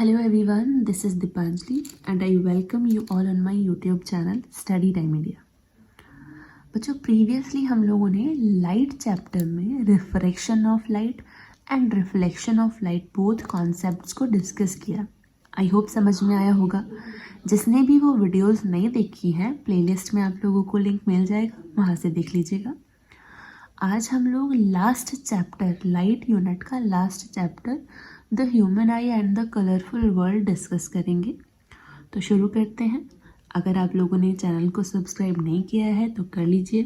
Hello everyone, this is Dipanjali and I welcome you all on my YouTube channel Study Time India। बच्चों previously हम लोगों ने light chapter में refraction of light and reflection of light both concepts को discuss किया। I hope समझ में आया होगा। जिसने भी वो वीडियोस नहीं देखी हैं प्लेलिस्ट में आप लोगों को लिंक मिल जाएगा, वहाँ से देख लीजिएगा। आज हम लोग लास्ट चैप्टर लाइट यूनिट का last chapter the human I and the colourful world discuss करेंगे। तो शुरू करते हैं। अगर आप लोगों ने चैनल को सब्सक्राइब नहीं किया है तो कर लीजिए,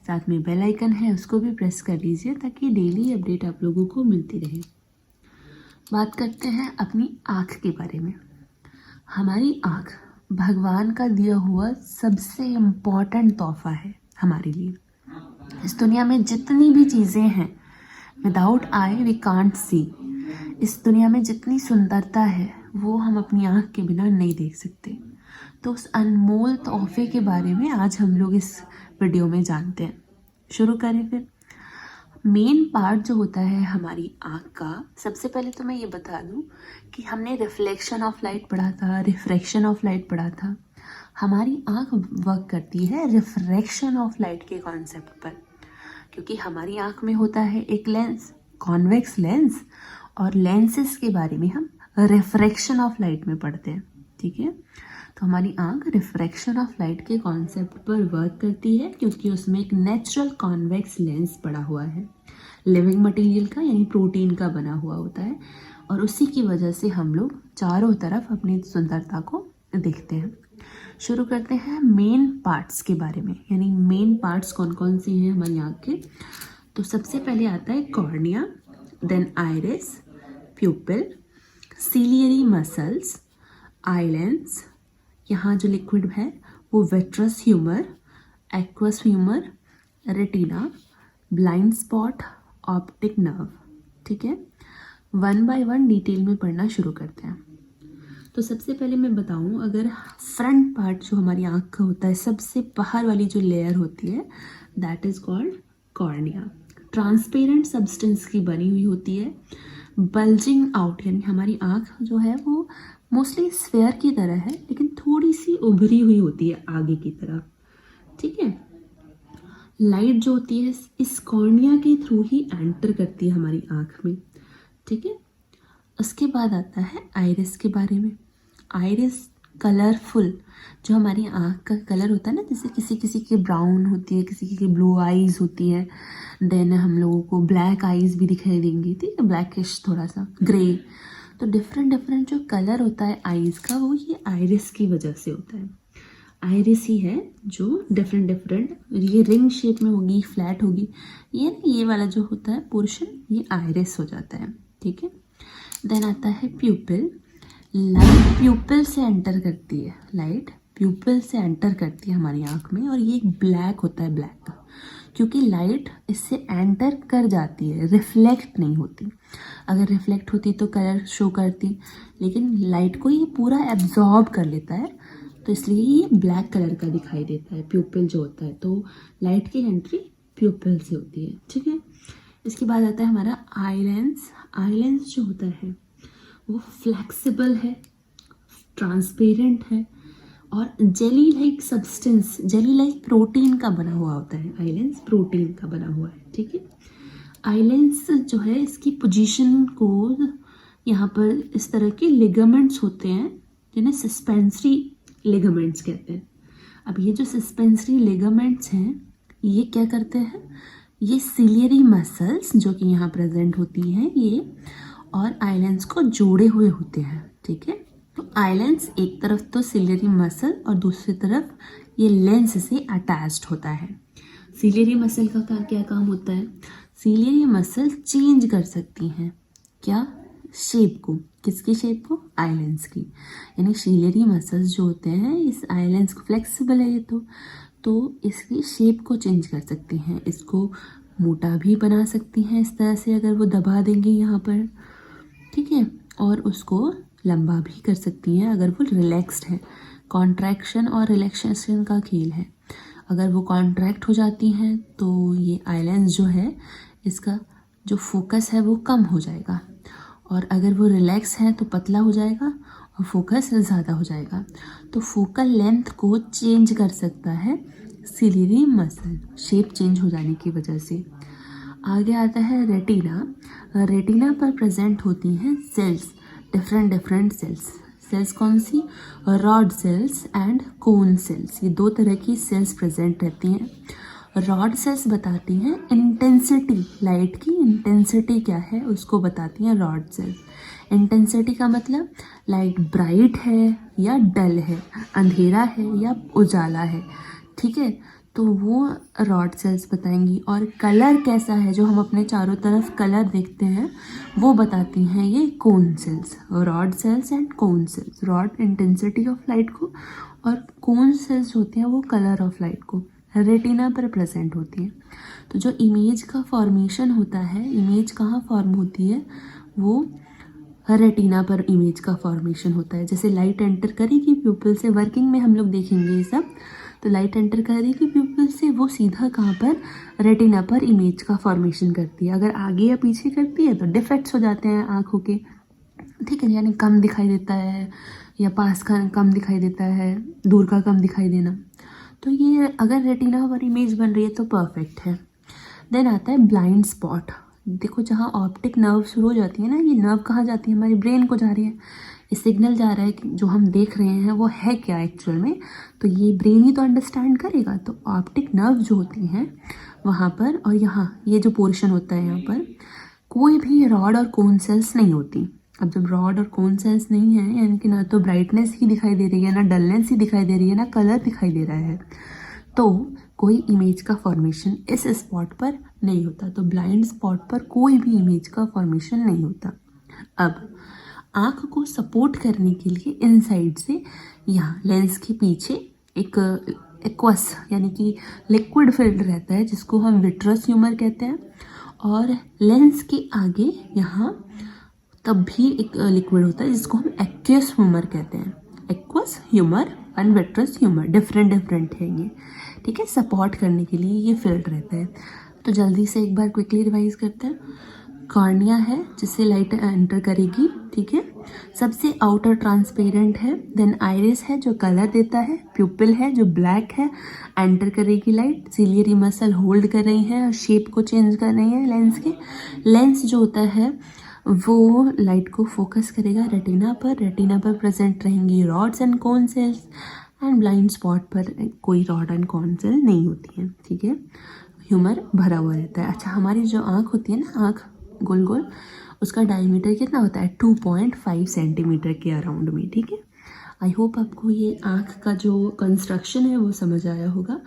साथ में बेल आइकन है उसको भी प्रेस कर लीजिए ताकि डेली अपडेट आप लोगों को मिलती रहे। बात करते हैं अपनी आँख के बारे में। हमारी आँख भगवान का दिया हुआ सबसे इम्पॉर्टेंट तोहफा है हमारे लिए। इस दुनिया में जितनी भी चीज़ें हैं, without eye we can't see. इस दुनिया में जितनी सुंदरता है वो हम अपनी आँख के बिना नहीं देख सकते। तो उस अनमोल तोहफे के बारे में आज हम लोग इस वीडियो में जानते हैं। शुरू करें फिर। मेन पार्ट जो होता है हमारी आँख का, सबसे पहले तो मैं ये बता दूं कि हमने रिफ्लेक्शन ऑफ लाइट पढ़ा था, रिफ्रैक्शन ऑफ लाइट पढ़ा था। हमारी आँख वर्क करती है रिफ्रैक्शन ऑफ लाइट के कॉन्सेप्ट पर, क्योंकि हमारी आँख में होता है एक लेंस, कॉन्वेक्स लेंस, और लेंसेस के बारे में हम रिफ्रैक्शन ऑफ लाइट में पढ़ते हैं। ठीक है, तो हमारी आँख रिफ्रैक्शन ऑफ लाइट के कॉन्सेप्ट पर वर्क करती है क्योंकि उसमें एक नेचुरल कॉन्वेक्स लेंस पड़ा हुआ है, लिविंग मटेरियल का यानी प्रोटीन का बना हुआ होता है, और उसी की वजह से हम लोग चारों तरफ अपनी सुंदरता को देखते हैं। शुरू करते हैं मेन पार्ट्स के बारे में, यानी मेन पार्ट्स कौन कौन से हैं हमारी आँख के। तो सबसे पहले आता है cornea, then iris, pupil, ciliary muscles, eye lens, यहाँ जो लिक्विड है वो vitreous humour, aqueous humour, retina, blind spot, optic nerve. ठीक है, वन बाय वन डिटेल में पढ़ना शुरू करते हैं। तो सबसे पहले मैं बताऊं, अगर फ्रंट पार्ट जो हमारी आँख का होता है, सबसे बाहर वाली जो लेयर होती है, that is called cornea. Transparent substance की बनी हुई होती है, बल्जिंग आउट, यानी हमारी आँख जो है वो मोस्टली स्फेयर की तरह है लेकिन थोड़ी सी उभरी हुई होती है आगे की तरफ। ठीक है, लाइट जो होती है इस कॉर्निया के थ्रू ही एंटर करती है हमारी आँख में। ठीक है, उसके बाद आता है आइरिस के बारे में। आइरिस कलरफुल, जो हमारी आँख का कलर होता है ना, जैसे किसी किसी की ब्राउन होती है, किसी की ब्लू आईज होती है, देन हम लोगों को ब्लैक आईज भी दिखाई देंगी। ठीक है, ब्लैकिश थोड़ा सा ग्रे। तो डिफरेंट जो कलर होता है आईज का वो ये आइरिस की वजह से होता है। आइरिस ही है जो डिफरेंट ये रिंग शेप में होगी, फ्लैट होगी, ये वाला जो होता है पोर्शन ये आइरिस हो जाता है। ठीक है, देन आता है प्यूपिल। लाइट प्यूपिल से एंटर करती है, लाइट प्यूपिल से एंटर करती है हमारी आँख में, और ये ब्लैक होता है, ब्लैक, क्योंकि लाइट इससे एंटर कर जाती है, रिफ्लेक्ट नहीं होती। अगर रिफ्लेक्ट होती तो कलर शो करती, लेकिन लाइट को ये पूरा एब्जॉर्ब कर लेता है, तो इसलिए ये ब्लैक कलर का दिखाई देता है प्यूपिल जो होता है। तो लाइट की एंट्री प्यूपिल से होती है। ठीक है, इसके बाद आता है हमारा आई लेंस। आई लेंस जो होता है वो फ्लेक्सिबल है, ट्रांसपेरेंट है, और jelly like substance, jelly like protein का बना हुआ होता है। आई लेंस प्रोटीन का बना हुआ है। ठीक है, आई लेंस जो है इसकी पोजीशन को, यहाँ पर इस तरह के लिगामेंट्स होते हैं जिन्हें सस्पेंसरी लिगामेंट्स कहते हैं। अब ये जो सस्पेंसरी लिगामेंट्स हैं ये क्या करते हैं, ये सिलियरी मसल्स जो कि यहाँ प्रेजेंट होती हैं ये, और आई लेंस को जोड़े हुए होते हैं। ठीक है, तो आई लेंस एक तरफ तो सिलियरी मसल और दूसरी तरफ ये लेंस से अटैच्ड होता है। सिलियरी मसल का क्या काम होता है, सिलियरी मसल चेंज कर सकती हैं क्या, शेप को। किसकी शेप को, आई लेंस की। यानी सिलियरी मसल्स जो होते हैं इस आई लेंस को, फ्लेक्सिबल है ये तो इसकी शेप को चेंज कर सकती हैं, इसको मोटा भी बना सकती हैं इस तरह से अगर वो दबा देंगे यहाँ पर। ठीक है, और उसको लंबा भी कर सकती हैं अगर वो रिलैक्स्ड है। कॉन्ट्रैक्शन और रिलैक्सेशन का खेल है। अगर वो कॉन्ट्रैक्ट हो जाती हैं तो ये आई लेंस जो है इसका जो फोकस है वो कम हो जाएगा, और अगर वो रिलैक्स है तो पतला हो जाएगा और फोकस ज़्यादा हो जाएगा। तो फोकल लेंथ को चेंज कर सकता है सिलियरी मसल, शेप चेंज हो जाने की वजह से। आगे आता है रेटिना। रेटिना पर प्रेजेंट होती हैं सेल्स, डिफरेंट सेल्स। सेल्स कौन सी? Rod cells and cone cells. ये दो तरह की सेल्स प्रेजेंट रहती हैं। रॉड सेल्स बताती हैं इंटेंसिटी, लाइट की इंटेंसिटी क्या है उसको बताती हैं रॉड सेल्स। इंटेंसिटी का मतलब लाइट ब्राइट है या डल है, अंधेरा है या उजाला है, ठीक है, तो वो रॉड सेल्स बताएंगी। और कलर कैसा है, जो हम अपने चारों तरफ कलर देखते हैं, वो बताती हैं ये cone cells. Rod cells and cone sales, rod intensity of light को और कोन सेल्स होते हैं वो कलर ऑफ लाइट को। रेटिना पर प्रेजेंट होती है। तो जो इमेज का फॉर्मेशन होता है, इमेज कहाँ फॉर्म होती है, वो रेटिना पर इमेज का फॉर्मेशन होता है। जैसे लाइट एंटर करेगी प्यूपिल से, वर्किंग में हम लोग देखेंगे ये सब, तो लाइट एंटर करेगी प्यूपिल से, वो सीधा कहाँ पर, रेटिना पर इमेज का फॉर्मेशन करती है। अगर आगे या पीछे करती है तो डिफेक्ट्स हो जाते हैं आँखों के, ठीक है, यानी कम दिखाई देता है या पास का कम दिखाई देता है, दूर का कम दिखाई देना। तो ये अगर रेटिना पर इमेज बन रही है तो परफेक्ट है। देन आता है ब्लाइंड स्पॉट। देखो जहाँ ऑप्टिक नर्व शुरू हो जाती है ना, ये नर्व कहाँ जाती है, हमारी ब्रेन को जा रही है। ये सिग्नल जा रहा है कि जो हम देख रहे हैं वो है क्या एक्चुअल में, तो ये ब्रेन ही तो अंडरस्टैंड करेगा। तो ऑप्टिक नर्व जो होती हैं वहाँ पर, और यहाँ ये जो पोर्शन होता है यहाँ पर, कोई भी रॉड और कोन सेल्स नहीं होती। अब जब रॉड और कोन सेल्स नहीं है, यानी कि ना तो ब्राइटनेस ही दिखाई दे रही है, ना डलनेस ही दिखाई दे रही है, ना कलर दिखाई दे रहा है, तो कोई इमेज का फॉर्मेशन इस स्पॉट पर नहीं होता। तो ब्लाइंड स्पॉट पर कोई भी इमेज का फॉर्मेशन नहीं होता। अब आँख को सपोर्ट करने के लिए इनसाइड से यहाँ लेंस के पीछे एक एक्वस यानी कि लिक्विड फिल्ड रहता है, जिसको हम विट्रस ह्यूमर कहते हैं। और लेंस के आगे यहाँ तब भी एक लिक्विड होता है जिसको हम एक्वस ह्यूमर कहते हैं। Aqueous humour and vitreous humour different है ये, ठीक है, सपोर्ट करने के लिए ये फिल्ड रहता है। तो जल्दी से एक बार क्विकली रिवाइज करते हैं। कॉर्निया है जिससे लाइट एंटर करेगी, ठीक है, सबसे आउटर ट्रांसपेरेंट है। देन आइरिस है जो कलर देता है, प्यूपिल है जो ब्लैक है, एंटर करेगी लाइट, सिलियरी मसल होल्ड कर रही है और शेप को चेंज कर रही है लेंस के। लेंस जो होता है वो लाइट को फोकस करेगा रेटिना पर। रेटिना पर प्रेजेंट रहेंगी rods and cone sales, and blind spot पर कोई रॉड एंड कोन सेल नहीं होती है, ठीक है, ह्यूमर भरा हुआ रहता है। अच्छा, हमारी जो आँख होती है ना, आँख गोल गोल, उसका डायमीटर कितना होता है, 2.5 सेंटीमीटर के अराउंड में, ठीक है। आई होप आपको ये आँख का जो कंस्ट्रक्शन है वो समझ आया होगा।